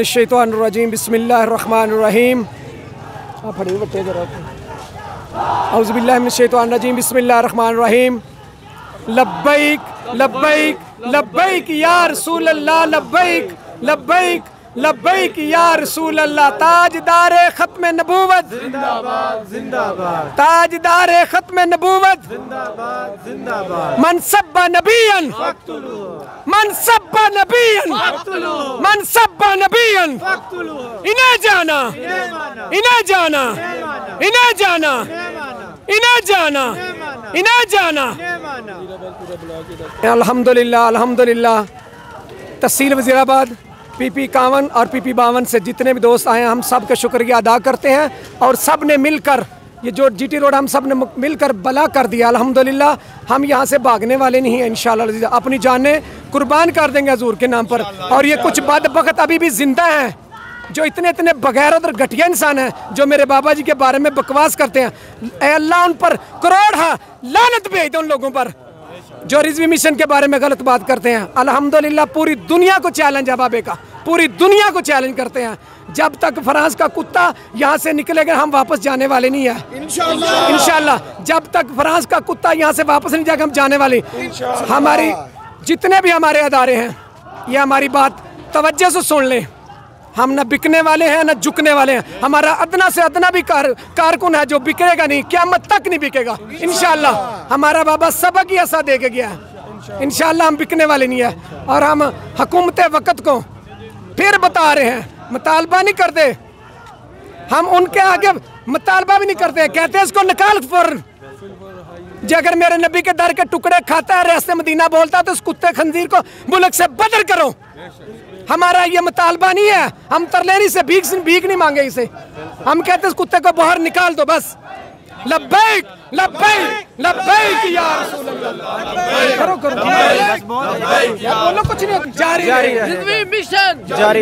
शैतानुर्रजीम बिस्मिल्लाहिर्रहमानिर्रहीम औज़ुबिल्लाहि मिनश्शैतानिर्रजीम बिस्मिल्लाहिर्रहमानिर्रहीम लब्बैक लब्बैक लब्बैक या रसूल अल्लाह लब्बैक लब्बैक लब्बैक या रसूल अल्लाह। ताजदारे खत्म नबूवत जिंदाबाद जिंदाबाद, ताजदारे खत्म नबूवत जिंदाबाद जिंदाबाद। मन सब्बा नबियन मन सब्बा नबियन मन सब्बा नबियन इन्हें जाना इन्हें जाना इन्हें जाना इन्हें जाना इन्हें जाना। अल्हम्दुलिल्लाह अल्हम्दुलिल्लाह। तहसील वज़ीराबाद PP 51 और PP 52 से जितने भी दोस्त आए हैं हम सब का शुक्रिया अदा करते हैं और सब ने मिलकर ये जो GT रोड हम सब ने मिलकर भला कर दिया अल्हम्दुलिल्लाह। हम यहाँ से भागने वाले नहीं हैं, इंशाल्लाह अपनी जानें कुर्बान कर देंगे हुजूर के नाम पर। और ये कुछ बदबख्त अभी भी जिंदा हैं जो इतने इतने बगैरत और घटिया इंसान हैं जो मेरे बाबा जी के बारे में बकवास करते हैं। ऐ अल्लाह उन पर करोड़ लानत भेज दे उन लोगों पर जो रिजवी मिशन के बारे में गलत बात करते हैं। अल्हम्दुलिल्लाह पूरी दुनिया को चैलेंज है बाबे का, पूरी दुनिया को चैलेंज करते हैं। जब तक फ्रांस का कुत्ता यहाँ से निकलेगा हम वापस जाने वाले नहीं है इंशाल्लाह। जब तक फ्रांस का कुत्ता यहाँ से वापस नहीं जाएगा हम जाने वाले। हमारी जितने भी हमारे अदारे हैं ये हमारी बात तवज्जो से सुन लें। हम न बिकने वाले हैं न झुकने वाले हैं। हमारा अदना से अदना भी कारकुन है जो बिकेगा नहीं, क़यामत तक नहीं बिकेगा इंशाल्लाह। हमारा बाबा सबक ही ऐसा दे के गया है इंशाल्लाह। हम बिकने वाले नहीं है और हम हुकूमत वक़्त को फिर बता रहे हैं मुतालबा नहीं करते, हम उनके आगे मुतालबा भी नहीं करते। कहते हैं इसको निकाल फौरन। जो अगर मेरे नबी के दर के टुकड़े खाता है रास्ते मदीना बोलता है तो उस कुत्ते खंजीर को मुल्क से बदर करो। हमारा ये मुतालबा नहीं है, हम तरलेनी से भीख नहीं मांगे इसे। हम कहते इस कुत्ते को बाहर निकाल दो बस। लब्बैक लब्बैक लब्बैक या रसूल अल्लाह। करो करो बोलो कुछ नहीं, जारी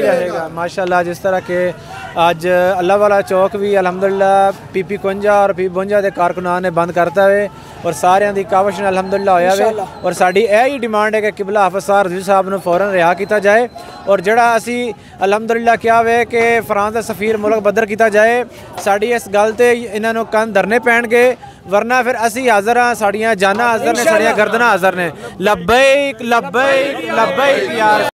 रहेगा माशाल्लाह। जिस तरह के आज अल्लाह वाला चौक भी अल्हम्दुलिल्लाह PP 51 और PP 52 के कारकुनां ने बंद करता है और सारे की कावश ने अल्हम्दुलिल्लाह होया वे। और साड़ी यही डिमांड है कि किबला हाफिज़ साहब रज़वी साहब ने फौरन रिहा किया जाए और जड़ा असी अल्हम्दुलिल्लाह क्या वे कि फ्रांस का सफ़ीर मुल्क बदर किया जाए। साड़ी इस गल ते इन्होंने कंन धरने पैणगे वरना फिर असी हाज़र हाँ, साड़ियाँ जाना हाज़र ने, साड़ियाँ गर्दना हाज़र ने। लब्बैक लब्बैक लब्बैक यार।